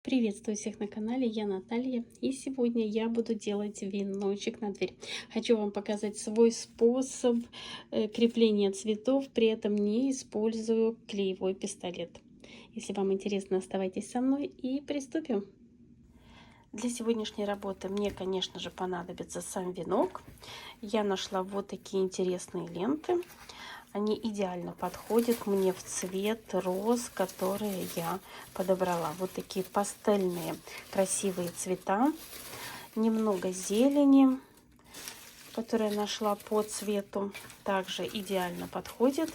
Приветствую всех на канале, я Наталья, и сегодня я буду делать веночек на дверь. Хочу вам показать свой способ крепления цветов, при этом не использую клеевой пистолет. Если вам интересно, оставайтесь со мной и приступим. Для сегодняшней работы мне, конечно же, понадобится сам венок. Я нашла вот такие интересные ленты. Они идеально подходят мне в цвет роз, которые я подобрала. Вот такие пастельные красивые цвета. Немного зелени, которую я нашла по цвету, также идеально подходит.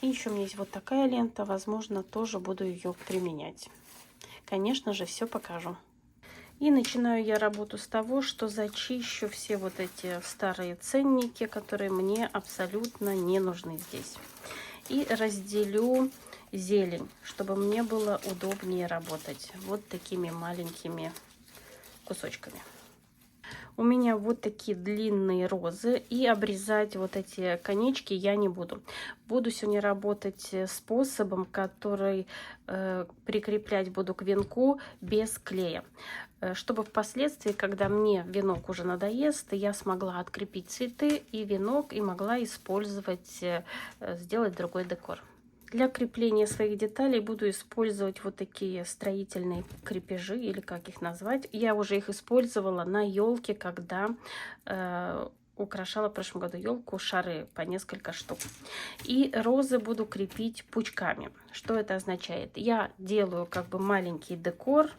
И еще у меня есть вот такая лента. Возможно, тоже буду ее применять. Конечно же, все покажу. И начинаю я работу с того, что зачищу все вот эти старые ценники, которые мне абсолютно не нужны здесь. И разделю зелень, чтобы мне было удобнее работать вот такими маленькими кусочками. У меня вот такие длинные розы, и обрезать вот эти конечки я не буду. Буду сегодня работать способом, который прикреплять буду к венку без клея. Чтобы впоследствии, когда мне венок уже надоест, я смогла открепить цветы и венок, и могла использовать, сделать другой декор. Для крепления своих деталей буду использовать вот такие строительные крепежи, или как их назвать. Я уже их использовала на елке, когда украшала в прошлом году елку, шары по несколько штук. И розы буду крепить пучками. Что это означает? Я делаю как бы маленький декор.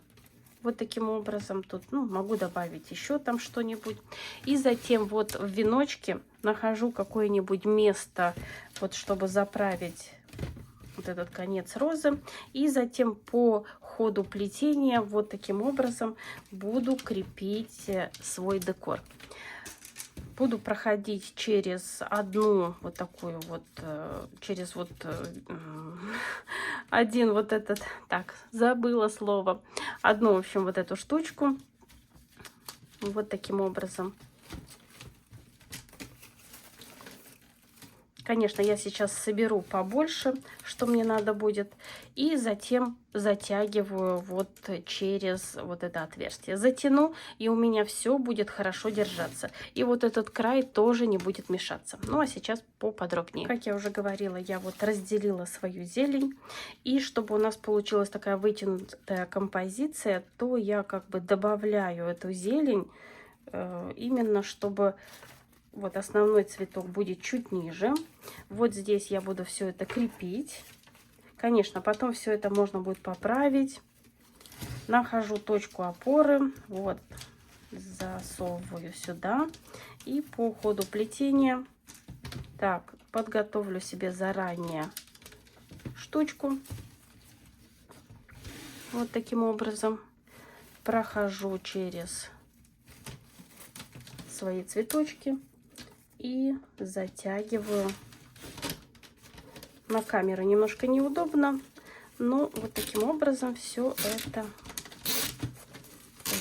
Вот таким образом тут, могу добавить еще там что-нибудь. И затем вот в веночке нахожу какое-нибудь место, вот чтобы заправить вот этот конец розы. И затем по ходу плетения вот таким образом буду крепить свой декор. Буду проходить через одну вот такую вот, через вот один вот этот, так, забыла слово, одну, в общем, вот эту штучку, вот таким образом. Конечно, я сейчас соберу побольше, что мне надо будет, и затем затягиваю вот через вот это отверстие. Затяну, и у меня все будет хорошо держаться. И вот этот край тоже не будет мешаться. Ну, а сейчас поподробнее. Как я уже говорила, я вот разделила свою зелень. И чтобы у нас получилась такая вытянутая композиция, то я как бы добавляю эту зелень, именно чтобы... Вот основной цветок будет чуть ниже. Вот здесь я буду все это крепить. Конечно, потом все это можно будет поправить. Нахожу точку опоры. Вот, засовываю сюда. И по ходу плетения, так, подготовлю себе заранее штучку. Вот таким образом прохожу через свои цветочки. И затягиваю. На камеру немножко неудобно, но вот таким образом все это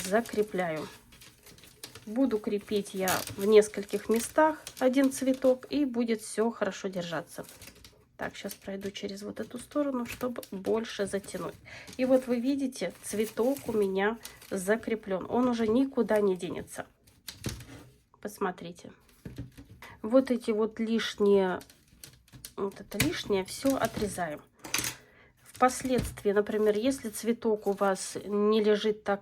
закрепляю. Буду крепить я в нескольких местах один цветок, и будет все хорошо держаться. Так, сейчас пройду через вот эту сторону, чтобы больше затянуть. И вот вы видите, цветок у меня закреплен. Он уже никуда не денется. Посмотрите. Вот эти вот лишние, вот это лишнее все отрезаем. Впоследствии, например, если цветок у вас не лежит так,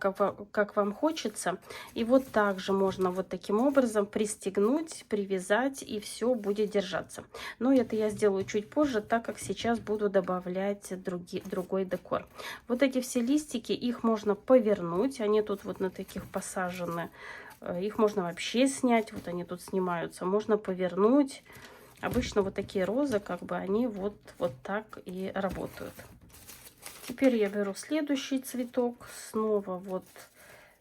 как вам хочется, и вот также можно вот таким образом пристегнуть, привязать, и все будет держаться. Но это я сделаю чуть позже, так как сейчас буду добавлять другой декор. Вот эти все листики, их можно повернуть, они тут вот на таких посажены. Их можно вообще снять, вот они тут снимаются, можно повернуть. Обычно вот такие розы, как бы они вот так и работают. Теперь я беру следующий цветок, снова вот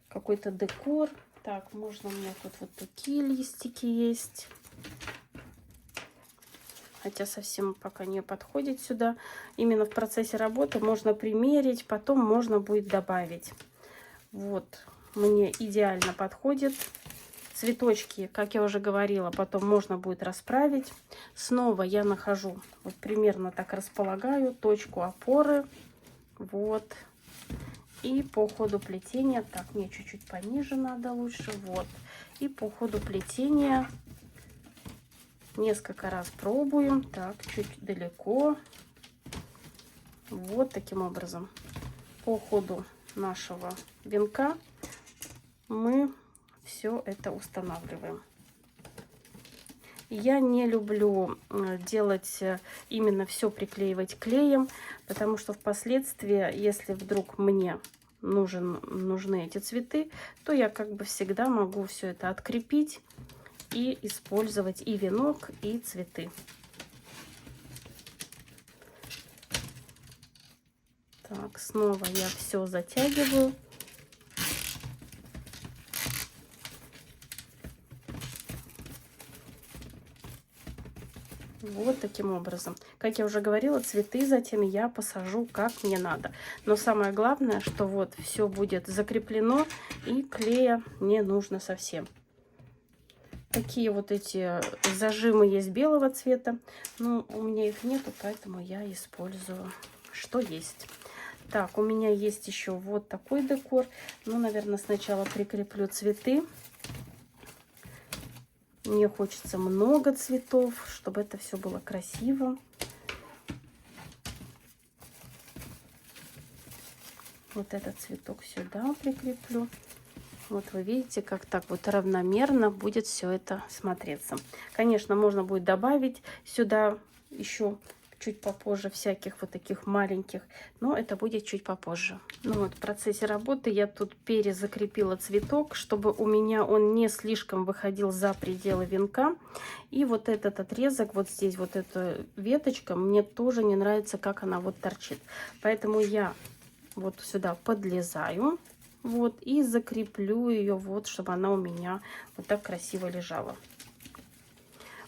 какой-то декор. Так, можно, у меня тут вот такие листики есть. Хотя совсем пока не подходит сюда. Именно в процессе работы можно примерить, потом можно будет добавить. Вот. Мне идеально подходит. Цветочки, как я уже говорила, потом можно будет расправить. Снова я нахожу, вот примерно так располагаю, точку опоры. Вот. И по ходу плетения, так, мне чуть-чуть пониже надо лучше, вот. И по ходу плетения несколько раз пробуем, так, чуть далеко. Вот таким образом. По ходу нашего венка мы все это устанавливаем. Я не люблю делать именно все приклеивать клеем, потому что впоследствии, если вдруг мне нужны эти цветы, то я как бы всегда могу все это открепить и использовать и венок, и цветы. Так, снова я все затягиваю. Вот таким образом. Как я уже говорила, цветы затем я посажу как мне надо. Но самое главное, что вот все будет закреплено и клея не нужно совсем. Такие вот эти зажимы есть белого цвета. Но у меня их нету, поэтому я использую что есть. Так, у меня есть еще вот такой декор. Ну, наверное, сначала прикреплю цветы. Мне хочется много цветов, чтобы это все было красиво. Вот этот цветок сюда прикреплю. Вот вы видите, как так вот равномерно будет все это смотреться. Конечно, можно будет добавить сюда еще чуть попозже всяких вот таких маленьких, но это будет чуть попозже. Ну вот, в процессе работы я тут перезакрепила цветок, чтобы у меня он не слишком выходил за пределы венка. И вот этот отрезок, вот здесь вот эта веточка, мне тоже не нравится, как она вот торчит. Поэтому я вот сюда подлезаю, вот, и закреплю ее, вот, чтобы она у меня вот так красиво лежала.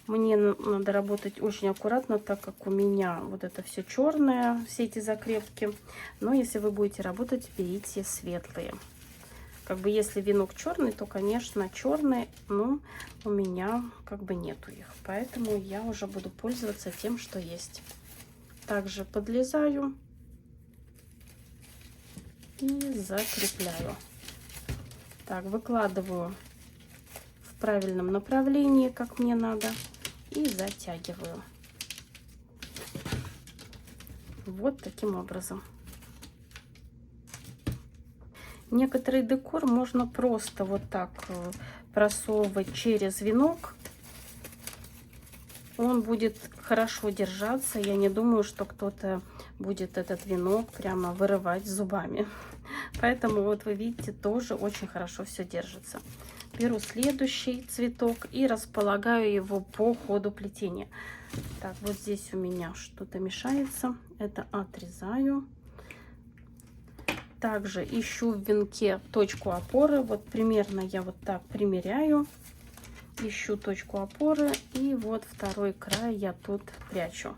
Мне надо работать очень аккуратно, так как у меня вот это все черное, все эти закрепки. Но если вы будете работать, берите светлые. Как бы если венок черный, то, конечно, черный, но у меня как бы нету их. Поэтому я уже буду пользоваться тем, что есть. Также подлезаю и закрепляю. Так, выкладываю в правильном направлении, как мне надо. И затягиваю. Вот таким образом. Некоторый декор можно просто вот так просовывать через венок. Он будет хорошо держаться. Я не думаю, что кто-то будет этот венок прямо вырывать зубами. Поэтому вот вы видите, тоже очень хорошо все держится. Беру следующий цветок и располагаю его по ходу плетения. Так, вот здесь у меня что-то мешается. Это отрезаю. Также ищу в венке точку опоры. Вот примерно я вот так примеряю. Ищу точку опоры. И вот второй край я тут прячу.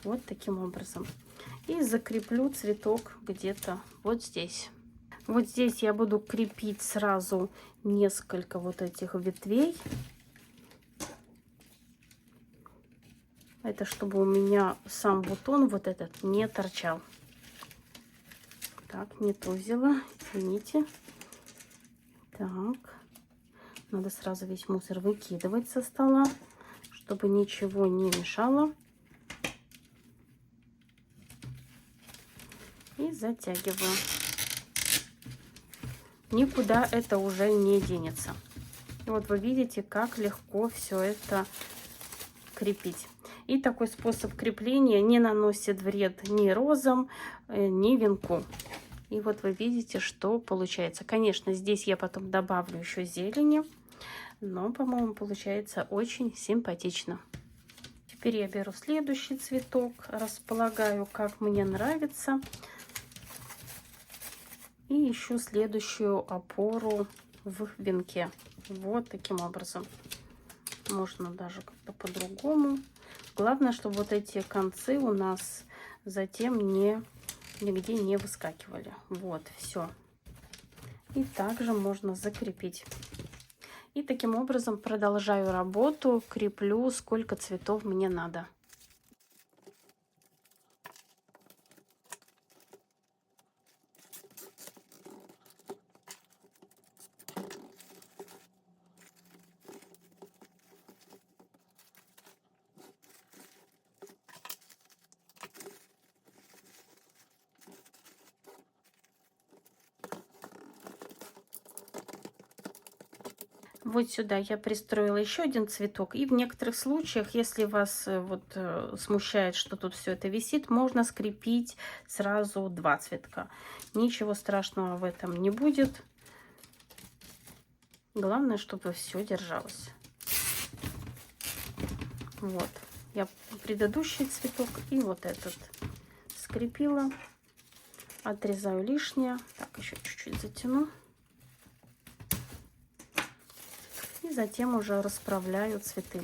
Вот таким образом. И закреплю цветок где-то вот здесь. Вот здесь я буду крепить сразу несколько вот этих ветвей. Это чтобы у меня сам бутон вот этот не торчал. Так, не то взяла, извините. Так, надо сразу весь мусор выкидывать со стола, чтобы ничего не мешало. И затягиваю. Никуда это уже не денется. И вот вы видите, как легко все это крепить. И такой способ крепления не наносит вред ни розам, ни венку. И вот вы видите, что получается. Конечно, здесь я потом добавлю еще зелени, но, по-моему, получается очень симпатично. Теперь я беру следующий цветок, располагаю, как мне нравится. И ищу следующую опору в венке. Вот таким образом. Можно даже как-то по-другому. Главное, чтобы вот эти концы у нас затем нигде не выскакивали. Вот, все. И также можно закрепить. И таким образом продолжаю работу, креплю, сколько цветов мне надо. Вот сюда я пристроила еще один цветок. И в некоторых случаях, если вас смущает, что тут все это висит, можно скрепить сразу 2 цветка. Ничего страшного в этом не будет. Главное, чтобы все держалось. Вот. Я предыдущий цветок и вот этот скрепила. Отрезаю лишнее. Так, еще чуть-чуть затяну. И затем уже расправляю цветы.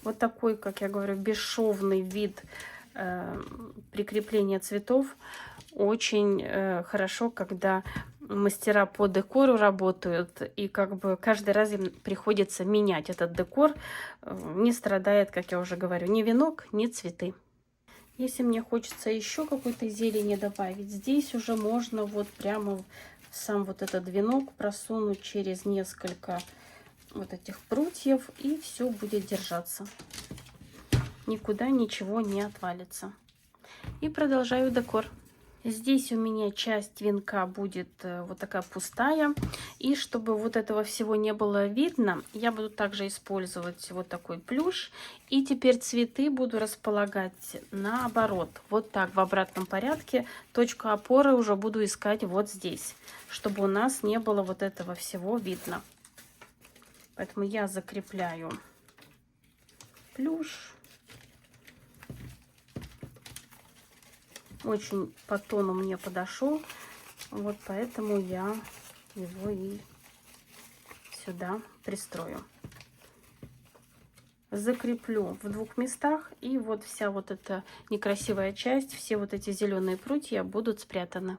Вот такой, как я говорю, бесшовный вид прикрепления цветов. Очень хорошо, когда мастера по декору работают, и как бы каждый раз им приходится менять этот декор. Не страдает, как я уже говорю, ни венок, ни цветы. Если мне хочется еще какой-то зелени добавить, здесь уже можно вот прямо в сам вот этот венок просунуть через несколько вот этих прутьев, и все будет держаться. Никуда ничего не отвалится. И продолжаю декор. Здесь у меня часть венка будет вот такая пустая. И чтобы вот этого всего не было видно, я буду также использовать вот такой плюш. И теперь цветы буду располагать наоборот. Вот так, в обратном порядке. Точку опоры уже буду искать вот здесь, чтобы у нас не было вот этого всего видно. Поэтому я закрепляю плюш. Очень по тону мне подошел, вот поэтому я его и сюда пристрою. Закреплю в 2 местах, и вот вся вот эта некрасивая часть, все вот эти зеленые прутья будут спрятаны.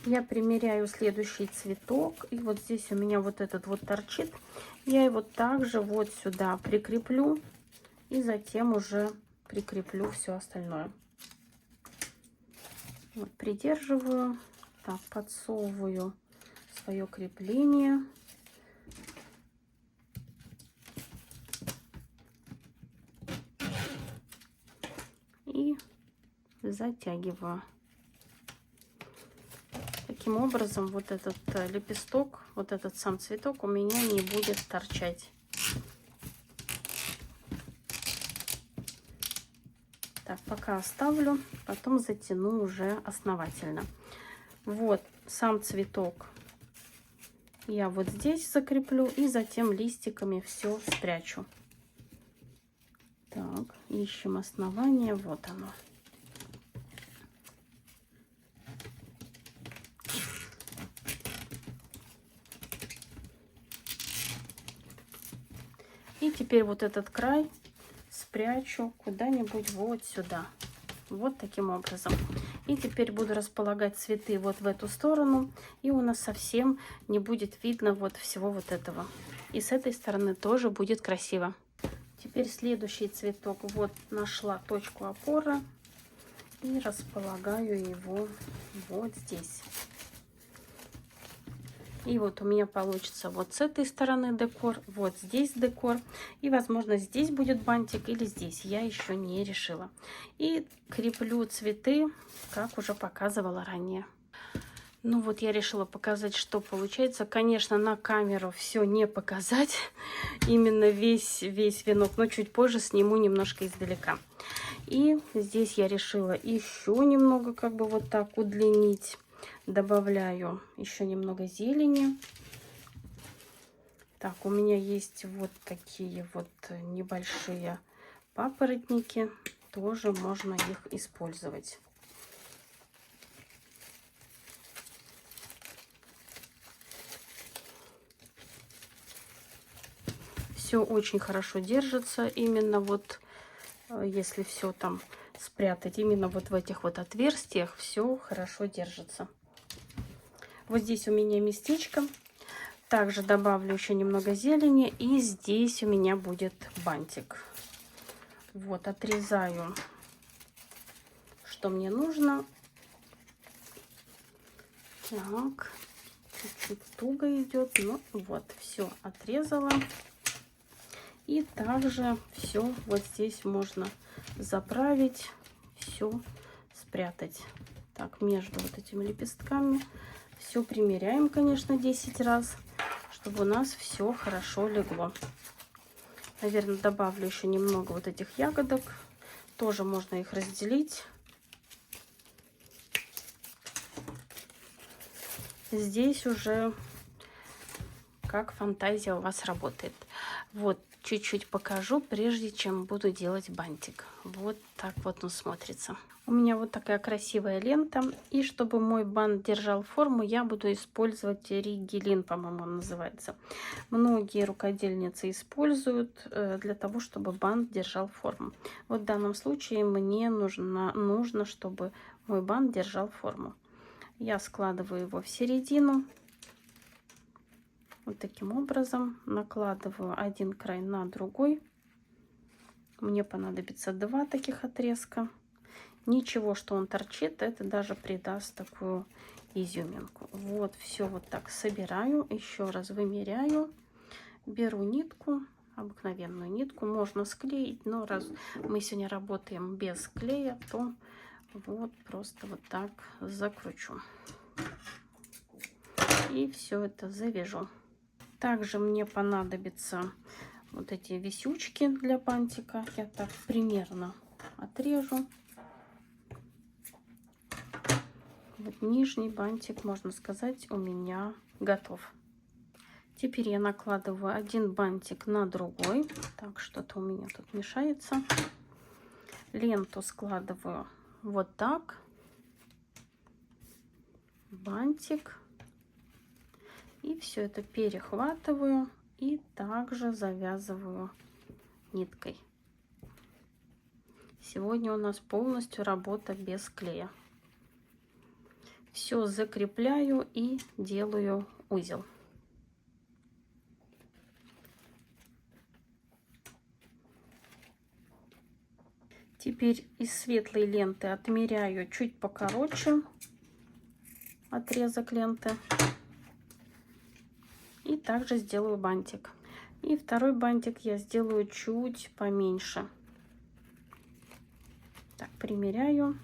Я примеряю следующий цветок, и вот здесь у меня вот этот вот торчит. Я его также вот сюда прикреплю, и затем уже прикреплю все остальное. Вот, придерживаю, так, подсовываю свое крепление. И затягиваю. Таким образом, вот этот лепесток, вот этот сам цветок у меня не будет торчать. Так, пока оставлю, потом затяну уже основательно. Вот сам цветок я вот здесь закреплю, и затем листиками все спрячу. Так, ищем основание, вот оно. И теперь вот этот край спрячу куда-нибудь вот сюда. Вот таким образом. И теперь буду располагать цветы вот в эту сторону. И у нас совсем не будет видно вот всего вот этого. И с этой стороны тоже будет красиво. Теперь следующий цветок. Вот нашла точку опоры. И располагаю его вот здесь. И вот у меня получится вот с этой стороны декор, вот здесь декор. И, возможно, здесь будет бантик или здесь. Я еще не решила. И креплю цветы, как уже показывала ранее. Ну вот я решила показать, что получается. Конечно, на камеру все не показать. Именно весь венок. Но чуть позже сниму немножко издалека. И здесь я решила еще немного как бы вот так удлинить. Добавляю еще немного зелени. Так, у меня есть вот такие вот небольшие папоротники. Тоже можно их использовать. Все очень хорошо держится. Именно вот если все там с спрятать. Именно вот в этих вот отверстиях все хорошо держится. Вот здесь у меня местечко. Также добавлю еще немного зелени. И здесь у меня будет бантик. Вот, отрезаю, что мне нужно. Так, чуть-чуть туго идет. Ну вот, все отрезала. И также все вот здесь можно заправить, все спрятать. Так, между вот этими лепестками все примеряем, конечно, 10 раз, чтобы у нас все хорошо легло. Наверное, добавлю еще немного вот этих ягодок. Тоже можно их разделить. Здесь уже как фантазия у вас работает. Вот, чуть-чуть покажу, прежде чем буду делать бантик. Вот так вот он смотрится. У меня вот такая красивая лента. И чтобы мой бант держал форму, я буду использовать ригелин, по-моему, он называется. Многие рукодельницы используют для того, чтобы бант держал форму. Вот в данном случае мне нужно, чтобы мой бант держал форму. Я складываю его в середину. Вот таким образом накладываю один край на другой. Мне понадобится 2 таких отрезка. Ничего, что он торчит, это даже придаст такую изюминку. Вот, все вот так собираю, еще раз вымеряю. Беру нитку, обыкновенную нитку, можно склеить, но раз мы сегодня работаем без клея, то вот просто вот так закручу. И все это завяжу. Также мне понадобятся вот эти висючки для бантика. Я так примерно отрежу. Вот нижний бантик, можно сказать, у меня готов. Теперь я накладываю один бантик на другой. Так, что-то у меня тут мешается. Ленту складываю вот так. Бантик. И все это перехватываю и также завязываю ниткой. Сегодня у нас полностью работа без клея. Все закрепляю и делаю узел. Теперь из светлой ленты отмеряю чуть покороче отрезок ленты. И также сделаю бантик. И второй бантик я сделаю чуть поменьше. Так, примеряю.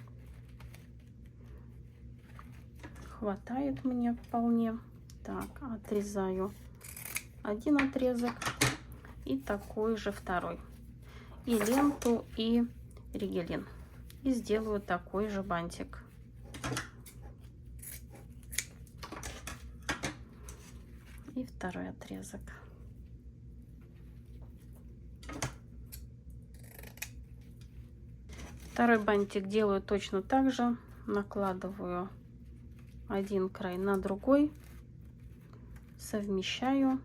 Хватает мне вполне. Так, отрезаю один отрезок. И такой же второй. И ленту, и ригелин. И сделаю такой же бантик. И второй отрезок. Второй бантик делаю точно так же. Накладываю один край на другой. Совмещаю.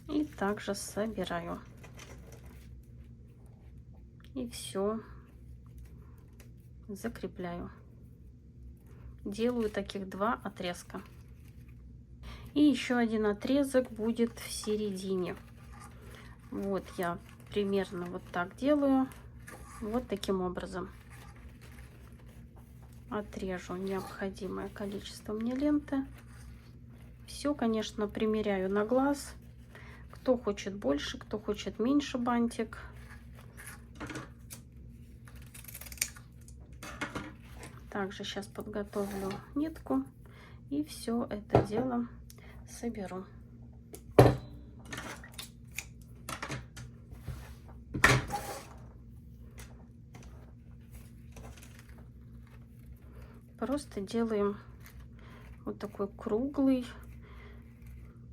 И также собираю. И все закрепляю. Делаю таких 2 отрезка. И еще один отрезок будет в середине. Вот я примерно вот так делаю. Вот таким образом. Отрежу необходимое количество мне ленты. Все, конечно, примеряю на глаз. Кто хочет больше, кто хочет меньше бантик. Также сейчас подготовлю нитку и все это дело соберу. Просто делаем вот такой круглый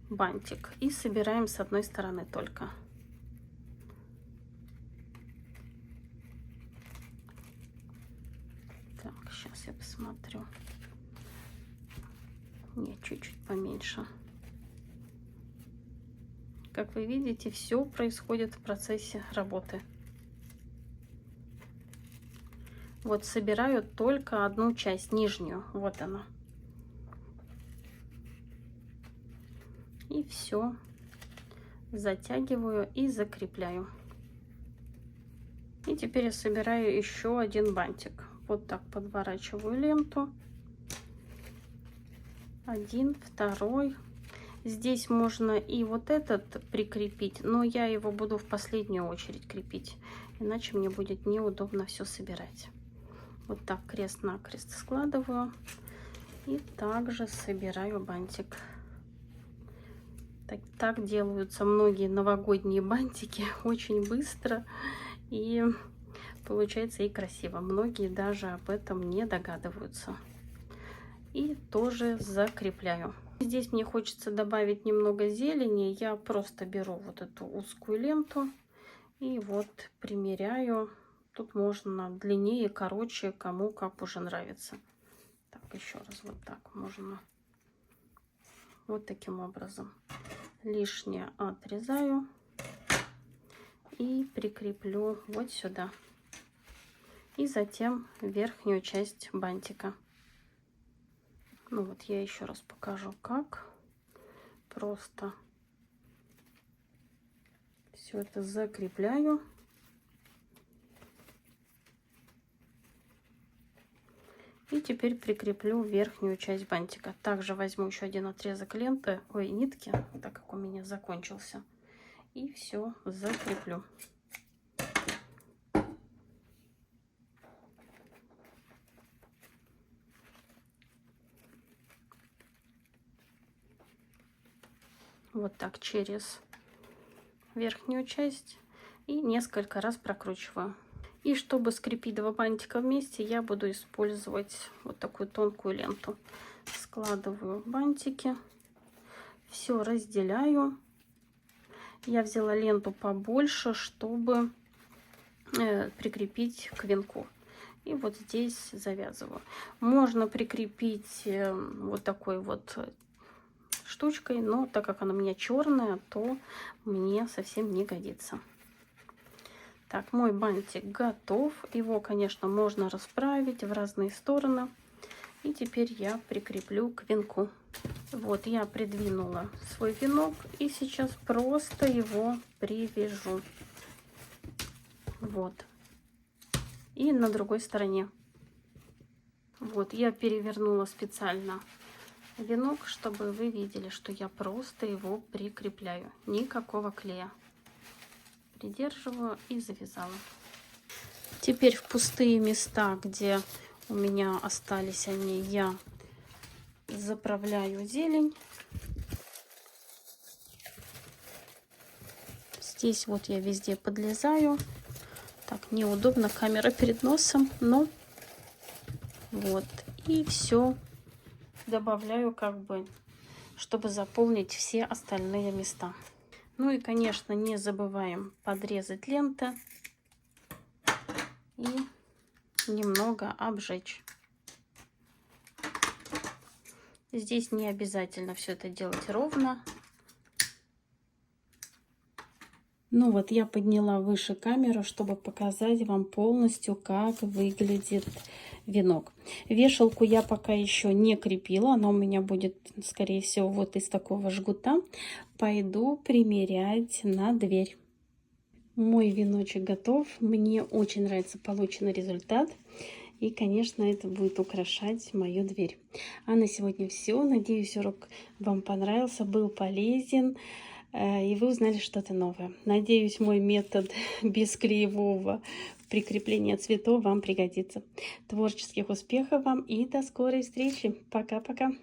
бантик и собираем с одной стороны только. Так, сейчас я посмотрю. Нет, чуть-чуть поменьше. Как вы видите, все происходит в процессе работы. Вот собираю только одну часть, нижнюю. Вот она. И все затягиваю и закрепляю. И теперь я собираю еще один бантик. Вот так подворачиваю ленту. Один, второй. Здесь можно и вот этот прикрепить, но я его буду в последнюю очередь крепить, иначе мне будет неудобно все собирать. Вот так крест-накрест складываю и также собираю бантик. Так делаются многие новогодние бантики очень быстро, и получается и красиво. Многие даже об этом не догадываются. И тоже закрепляю. Здесь мне хочется добавить немного зелени. Я просто беру вот эту узкую ленту и вот примеряю. Тут можно длиннее, короче, кому как уже нравится. Так, еще раз вот так можно. Вот таким образом. Лишнее отрезаю и прикреплю вот сюда. И затем верхнюю часть бантика. Ну вот я еще раз покажу, как. Просто все это закрепляю. И теперь прикреплю верхнюю часть бантика. Также возьму еще один отрезок ленты, нитки, так как у меня закончился. И все закреплю. Вот так через верхнюю часть и несколько раз прокручиваю. И чтобы скрепить два бантика вместе, я буду использовать вот такую тонкую ленту. Складываю бантики, все разделяю. Я взяла ленту побольше, чтобы прикрепить к венку. И вот здесь завязываю. Можно прикрепить вот такой вот штучкой, но так как она у меня черная, то мне совсем не годится. Так, мой бантик готов. Его, конечно, можно расправить в разные стороны. И теперь я прикреплю к венку. Вот я придвинула свой венок и сейчас просто его привяжу. Вот. И на другой стороне. Вот я перевернула специально венок, чтобы вы видели, что я просто его прикрепляю. Никакого клея. Придерживаю и завязала. Теперь в пустые места, где у меня остались они, я заправляю зелень. Здесь вот я везде подлезаю. Так неудобно, камера перед носом, но вот. И все добавляю, как бы, чтобы заполнить все остальные места. Ну и, конечно, не забываем подрезать ленты и немного обжечь. Здесь не обязательно все это делать ровно. Ну вот я подняла выше камеру, чтобы показать вам полностью, как выглядит венок. Вешалку я пока еще не крепила, она у меня будет, скорее всего, вот из такого жгута. Пойду примерять на дверь. Мой веночек готов. Мне очень нравится полученный результат. И, конечно, это будет украшать мою дверь. А на сегодня все. Надеюсь, урок вам понравился, был полезен. И вы узнали что-то новое. Надеюсь, мой метод без клеевого прикрепления цветов вам пригодится. Творческих успехов вам и до скорой встречи. Пока-пока.